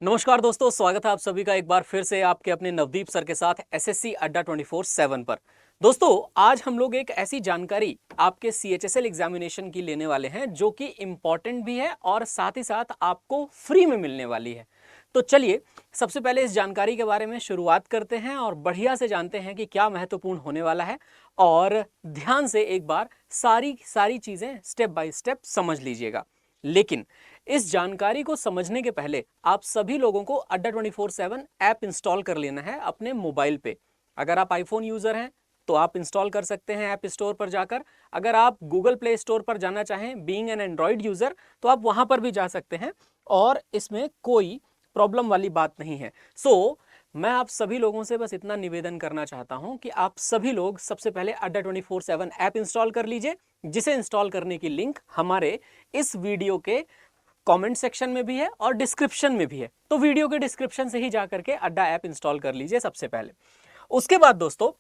नमस्कार दोस्तों, स्वागत है आप सभी का एक बार फिर से आपके अपने नवदीप सर के साथ एसएससी अड्डा 24/7 पर। दोस्तों, आज हम लोग एक ऐसी जानकारी आपके सीएचएसएल एग्जामिनेशन की लेने वाले हैं जो कि इंपॉर्टेंट भी है और साथ ही साथ आपको फ्री में मिलने वाली है। तो चलिए सबसे पहले इस जानकारी के बारे में शुरुआत करते हैं और बढ़िया से जानते हैं कि क्या महत्वपूर्ण होने वाला है। और ध्यान से एक बार सारी चीजें स्टेप बाय स्टेप समझ लीजिएगा। लेकिन इस जानकारी को समझने के पहले आप सभी लोगों को अड्डा 24/7 ऐप इंस्टॉल कर लेना है अपने मोबाइल पे। अगर आप आईफोन यूजर हैं तो आप इंस्टॉल कर सकते हैं ऐप स्टोर पर जाकर। अगर आप गूगल प्ले स्टोर पर जाना चाहें बीइंग एन एंड्रॉइड यूजर तो आप वहां पर भी जा सकते हैं और इसमें कोई प्रॉब्लम वाली बात नहीं है। मैं आप सभी लोगों से बस इतना निवेदन करना चाहता हूं कि आप सभी लोग सबसे पहले अड्डा 24/7 ऐप इंस्टॉल कर लीजिए, जिसे इंस्टॉल करने की लिंक हमारे इस वीडियो के कमेंट सेक्शन में भी है और डिस्क्रिप्शन में भी है। तो वीडियो के डिस्क्रिप्शन से ही जाकर के अड्डा ऐप इंस्टॉल कर लीजिए सबसे पहले। उसके बाद दोस्तों,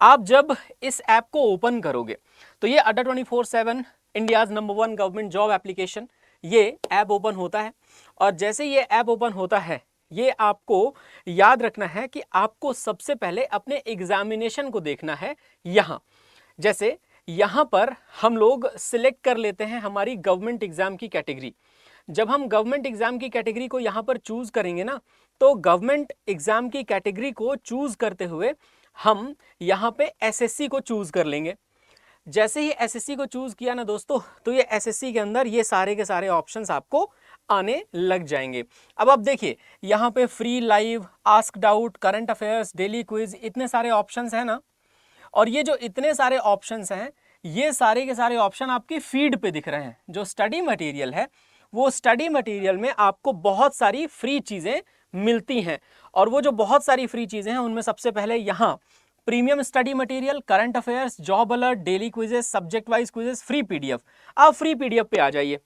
आप जब इस ऐप को ओपन करोगे तो ये अड्डा 24/7 India's number 1 government job application, ये ऐप ओपन होता है। और जैसे ये ऐप ओपन होता है, ये आपको याद रखना है कि आपको सबसे पहले अपने एग्जामिनेशन को देखना है। जैसे यहां पर हम लोग सिलेक्ट कर लेते हैं हमारी गवर्नमेंट एग्जाम की कैटेगरी। जब हम गवर्नमेंट एग्जाम की कैटेगरी को यहां पर चूज करेंगे ना, तो गवर्नमेंट एग्जाम की कैटेगरी को चूज करते हुए हम यहां पे एसएससी को चूज कर लेंगे। जैसे ही एसएससी को चूज किया ना दोस्तों, तो ये एसएससी के अंदर ये सारे के सारे ऑप्शंस आपको आने लग जाएंगे। अब आप देखिए यहां पे free, live, ask doubt, current affairs, daily quiz, इतने सारे ऑप्शंस हैं ना। और ये जो इतने सारे ऑप्शंस हैं, ये सारे के सारे ऑप्शन आपकी फीड पे दिख रहे हैं। जो स्टडी मटेरियल है, वो स्टडी मटेरियल में आपको बहुत सारी फ्री चीजें मिलती हैं। और वो जो बहुत सारी फ्री चीजें हैं, उनमें सबसे पहले यहाँ premium study material, current affairs, job alert, daily quizzes, subject wise quizzes, free PDF. आप फ्री पीडीएफ पे आ जाइए।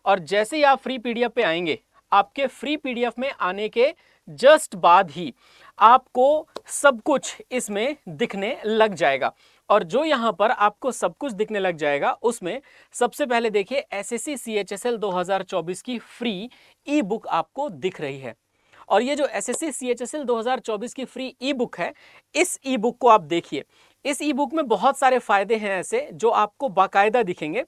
और जैसे ही आप फ्री पीडीएफ पे आएंगे, आपके फ्री पीडीएफ में आने के जस्ट बाद ही आपको सब कुछ इसमें दिखने लग जाएगा। और जो यहां पर आपको सब कुछ दिखने लग जाएगा, उसमें सबसे पहले देखिए एसएससी सीएचएसएल 2024 की फ्री ई बुक आपको दिख रही है। और ये जो एसएससी सीएचएसएल 2024 की फ्री ई बुक है, इस ई बुक को आप देखिए। इस ई बुक में बहुत सारे फायदे हैं ऐसे जो आपको बाकायदा दिखेंगे।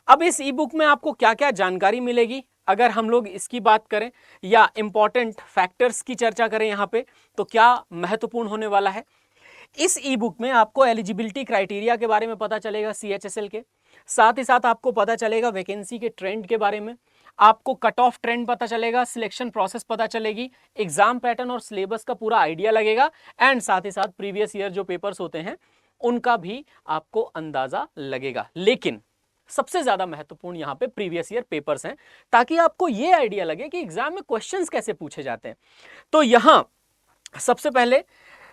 अब इस ई बुक में आपको क्या क्या जानकारी मिलेगी, अगर हम लोग इसकी बात करें या इंपॉर्टेंट फैक्टर्स की चर्चा करें यहाँ पे, तो क्या महत्वपूर्ण होने वाला है। इस ई बुक में आपको एलिजिबिलिटी क्राइटेरिया के बारे में पता चलेगा सीएचएसएल के, साथ ही साथ आपको पता चलेगा वैकेंसी के ट्रेंड के बारे में, आपको कट ऑफ ट्रेंड पता चलेगा, सिलेक्शन प्रोसेस पता चलेगी, एग्जाम पैटर्न और सिलेबस का पूरा आइडिया लगेगा, एंड साथ ही साथ प्रीवियस ईयर जो पेपर्स होते हैं उनका भी आपको अंदाजा लगेगा। लेकिन सबसे ज्यादा महत्वपूर्ण यहाँ पे प्रीवियस ईयर पेपर्स हैं, ताकि आपको ये आइडिया लगे कि एग्जाम में क्वेश्चंस कैसे पूछे जाते हैं। तो यहां सबसे पहले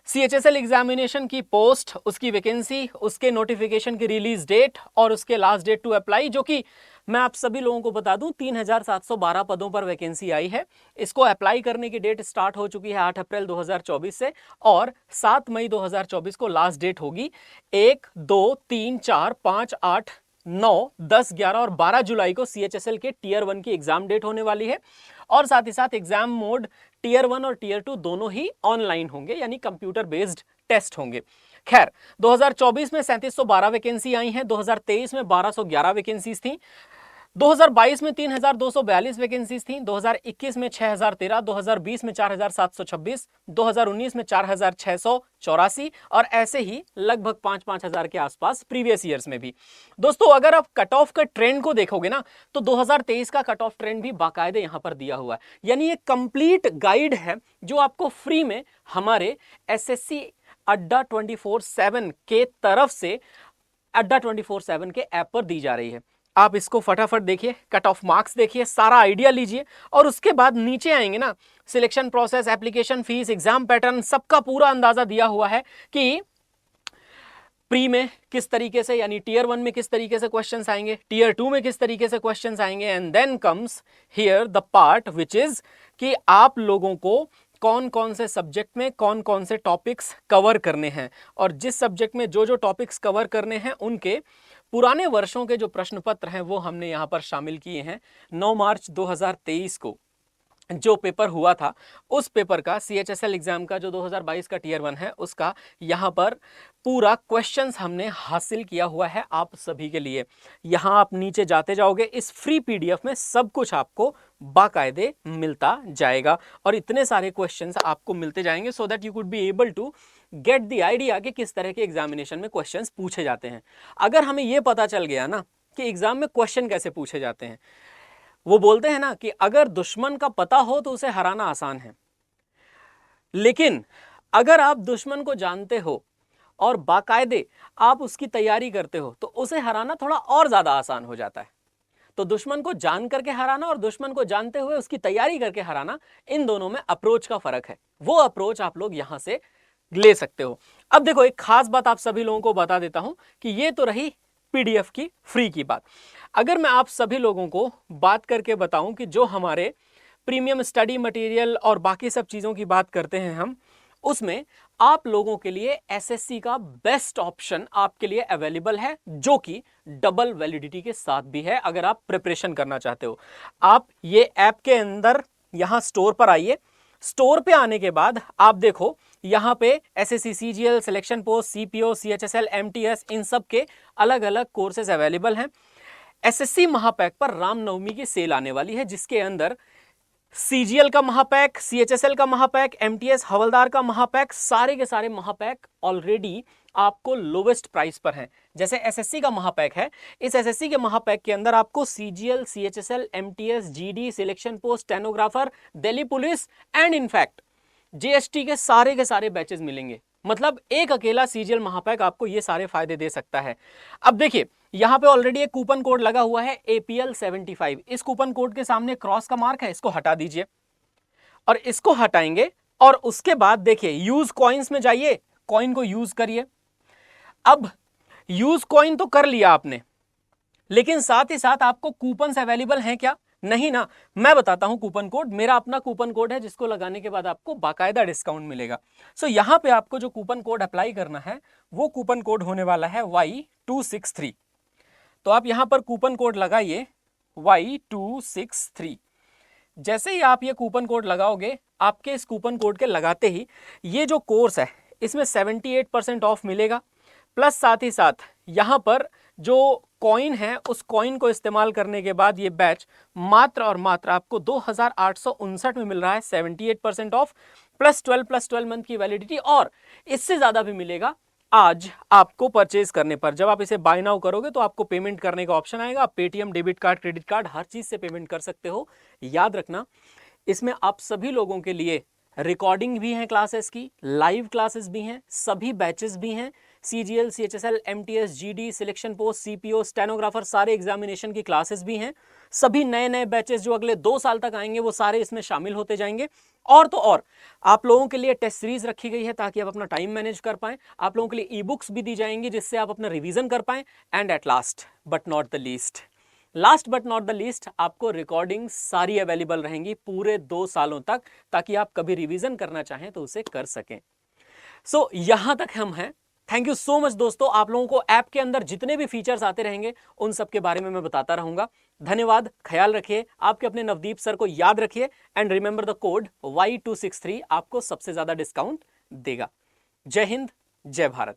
सीएचएसएल एग्जामिनेशन की पोस्ट, उसकी वैकेंसी, उसके नोटिफिकेशन की रिलीज डेट और उसके लास्ट डेट टू अप्लाई, जो कि मैं आप सभी लोगों को बता दूं 3712 पदों पर वैकेंसी आई है। इसको अप्लाई करने की डेट स्टार्ट हो चुकी है 8 अप्रैल 2024 से, और 7 मई 2024 को लास्ट डेट होगी। 1, 2, 3, 4, 5, 8, 9, 10, 11 और 12 जुलाई को सीएचएसएल के टियर 1 की एग्जाम डेट होने वाली है। और साथ ही साथ एग्जाम मोड टियर 1 और टियर 2 दोनों ही ऑनलाइन होंगे, यानी कंप्यूटर बेस्ड टेस्ट होंगे। खैर, 2024 में 3712 वैकेंसी आई हैं, 2023 में 1211 वैकेंसीज थी, 2022 में 3242 वैकेंसीज थी, 2021 में 6013, 2020 में 4726, 2019 में 4684 और ऐसे ही लगभग 5-5 हजार के आसपास प्रीवियस ईयर्स में भी। दोस्तों, अगर आप कट ऑफ का ट्रेंड को देखोगे ना, तो 2023 का कट ऑफ ट्रेंड भी बाकायदे यहां पर दिया हुआ है। यानी ये कंप्लीट गाइड है जो आपको फ्री में हमारे एसएससी अड्डा 24/7 के तरफ से अड्डा 24/7 के ऐप पर दी जा रही है। आप इसको फटाफट देखिए, कट ऑफ मार्क्स देखिए, सारा आइडिया लीजिए, और उसके बाद नीचे आएंगे ना, selection process, application fees, exam pattern, सबका पूरा अंदाजा दिया हुआ है कि प्री में किस तरीके से, यानी टियर 1 में किस तरीके से क्वेश्चंस आएंगे, टियर 2 में किस तरीके से क्वेश्चंस आएंगे, and then comes here the part which is कि आप लोगों को कौन कौन से सब्जेक्ट में कौन कौन से टॉपिक्स कवर करने हैं, और जिस सब्जेक्ट में जो जो टॉपिक्स कवर करने हैं उनके पुराने वर्षों के जो प्रश्न पत्र हैं वो हमने यहां पर शामिल किए हैं। 9 मार्च 2023 को जो पेपर हुआ था उस पेपर का CHSL एग्जाम का जो 2022 का टियर 1 है उसका यहाँ पर पूरा क्वेश्चंस हमने हासिल किया हुआ है आप सभी के लिए। यहाँ आप नीचे जाते जाओगे, इस फ्री PDF में सब कुछ आपको बाकायदे मिलता जाएगा और इतने सारे क्वेश्चंस आपको मिलते जाएंगे so that you could be able to get the idea कि किस तरह के एग्जामिनेशन में क्वेश्चंस पूछे जाते हैं। अगर हमें यह पता चल गया ना कि एग्जाम में क्वेश्चन कैसे पूछे जाते हैं, वो बोलते हैं ना कि अगर दुश्मन का पता हो तो उसे हराना आसान है, लेकिन अगर आप दुश्मन को जानते हो और बाकायदे आप उसकी तैयारी करते हो तो उसे हराना थोड़ा और ज्यादा आसान हो जाता है। तो दुश्मन को जान करके हराना और दुश्मन को जानते हुए उसकी तैयारी करके हराना, इन दोनों में अप्रोच का फर्क है। वो अप्रोच आप लोग यहां से ले सकते हो। अब देखो, एक खास बात आप सभी लोगों को बता देता हूं कि ये तो रही PDF की फ्री की बात। अगर मैं आप सभी लोगों को बात करके बताऊं कि जो हमारे प्रीमियम स्टडी मटेरियल और बाकी सब चीज़ों की बात करते हैं हम, उसमें आप लोगों के लिए SSC का बेस्ट ऑप्शन आपके लिए अवेलेबल है, जो कि डबल वैलिडिटी के साथ भी है। अगर आप प्रिपरेशन करना चाहते हो, आप ये ऐप के अंदर यहां स्टोर पर आइए। स्टोर पे आने के बाद आप देखो यहां पे SSC CGL, selection post, CPO, CHSL, MTS, इन सब के अलग अलग कोर्सेज अवेलेबल हैं। SSC महापैक पर रामनवमी की सेल आने वाली है, जिसके अंदर CGL का महापैक, CHSL का महापैक, MTS हवलदार का महापैक, सारे के सारे महापैक ऑलरेडी आपको लोवेस्ट प्राइस पर हैं। जैसे SSC का महापैक है, इस SSC के महापैक के अंदर आपको CGL, CHSL, MTS, GD, selection post, stenographer, Delhi police and in fact GST के सारे बैचेस मिलेंगे। मतलब एक अकेला CGL महापैक आपको ये सारे फायदे दे सकता है। अब देखिए, यहां पे ऑलरेडी एक कूपन कोड लगा हुआ है APL 75। इस कूपन कोड के सामने क्रॉस का मार्क है, इसको हटा दीजिए और इसको हटाएंगे और उसके बाद देखिए यूज कॉइन्स में जाइए, कॉइन को यूज करिए। अब यूज कॉइन तो कर लिया आपने, लेकिन साथ ही साथ आपको कूपन अवेलेबल हैं क्या? नहीं ना। मैं बताता हूं कूपन कोड, मेरा अपना कूपन कोड है जिसको लगाने के बाद आपको बाकायदा डिस्काउंट मिलेगा। सो यहां पे आपको जो कूपन कोड अप्लाई करना है वो कूपन कोड होने वाला है Y263। तो आप यहां पर कूपन कोड लगाइए Y263। जैसे ही आप ये कूपन कोड लगाओगे, आपके इस कूपन कोड के लगाते ही ये जो कोर्स है इसमें 78% ऑफ मिलेगा, प्लस साथ ही साथ यहां पर जो कॉइन है उस कॉइन को इस्तेमाल करने के बाद ये बैच मात्र और मात्र आपको 2859 में मिल रहा है, 78% ऑफ, प्लस 12 मंथ की वैलिडिटी, और इससे ज्यादा भी मिलेगा आज आपको परचेज करने पर। जब आप इसे बाय नाउ करोगे तो आपको पेमेंट करने का ऑप्शन आएगा। आप Paytm, debit card, credit card, हर चीज से पेमेंट कर सकते हो। याद रखना, इसमें आप सभी लोगों के लिए रिकॉर्डिंग भी है क्लासेस की, लाइव क्लासेस भी हैं, सभी बैचेस भी हैं। CGL, CHSL, MTS, GD, selection post, CPO, stenographer, सारे एग्जामिनेशन की क्लासेस भी हैं। सभी नए नए बैचेस जो अगले 2 साल तक आएंगे वो सारे इसमें शामिल होते जाएंगे। और तो और आप लोगों के लिए टेस्ट सीरीज रखी गई है ताकि आप अपना टाइम मैनेज कर पाएं। आप लोगों के लिए ई बुक्स भी दी जाएंगी जिससे आप अपना रिवीजन कर पाएं। And at last but not the least, आपको रिकॉर्डिंग सारी अवेलेबल रहेंगी पूरे 2 सालों तक, ताकि आप कभी रिवीजन करना चाहें तो उसे कर सकें। सो यहां तक हम हैं। थैंक यू सो मच दोस्तों। आप लोगों को ऐप के अंदर जितने भी फीचर्स आते रहेंगे उन सब के बारे में मैं बताता रहूंगा। धन्यवाद, ख्याल रखिए, आपके अपने नवदीप सर को याद रखिए and remember the code Y263 आपको सबसे ज्यादा डिस्काउंट देगा। जय हिंद, जय भारत।